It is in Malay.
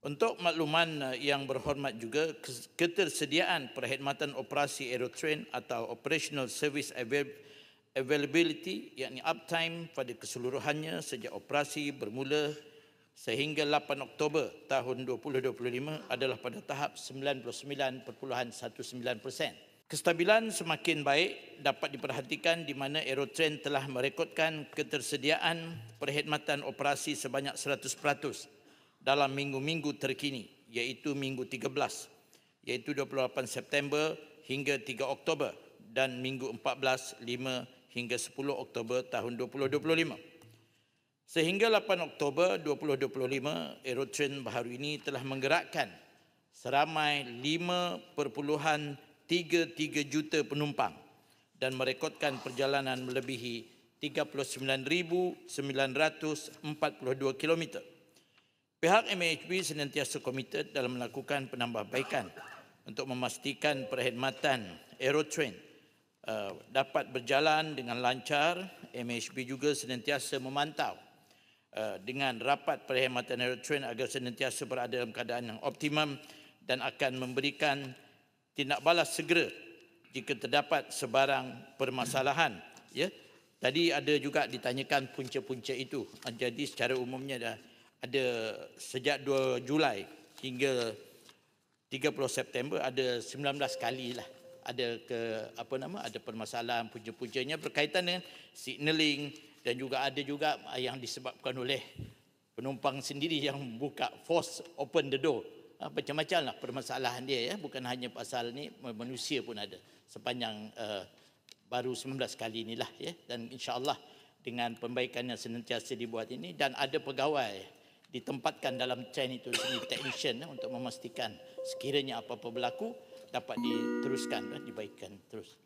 Untuk makluman yang berhormat juga, ketersediaan perkhidmatan operasi Aerotrain atau Operational Service Availability, yakni uptime pada keseluruhannya sejak operasi bermula sehingga 8 Oktober tahun 2025 adalah pada tahap 99.19%. Kestabilan semakin baik dapat diperhatikan di mana Aerotrain telah merekodkan ketersediaan perkhidmatan operasi sebanyak 100% dalam minggu-minggu terkini, iaitu minggu 13, iaitu 28 September hingga 3 Oktober dan minggu 14, 5 hingga 10 Oktober tahun 2025. Sehingga 8 Oktober 2025, Aerotrain baharu ini telah menggerakkan seramai 5.33 juta penumpang dan merekodkan perjalanan melebihi 39,942 kilometer. Pihak MHB senantiasa komited dalam melakukan penambahbaikan untuk memastikan perkhidmatan Aerotrain dapat berjalan dengan lancar. MHB juga senantiasa memantau dengan rapat perkhidmatan Aerotrain agar senantiasa berada dalam keadaan yang optimum dan akan memberikan tindak balas segera jika terdapat sebarang permasalahan. Ya, tadi ada juga ditanyakan punca-punca itu. Jadi secara umumnya dah ada sejak 2 Julai hingga 30 September ada 19 kali lah ada ada permasalahan punca-puncanya berkaitan dengan signaling, dan juga ada juga yang disebabkan oleh penumpang sendiri yang buka force open the door. Macam-macam lah permasalahan dia, ya, bukan hanya pasal ni, manusia pun ada sepanjang baru 19 kali inilah, ya. Dan insya-Allah dengan pembaikan yang senantiasa dibuat ini, dan ada pegawai ditempatkan dalam train itu sendiri, technician, untuk memastikan sekiranya apa-apa berlaku dapat diteruskan, dibaikkan terus.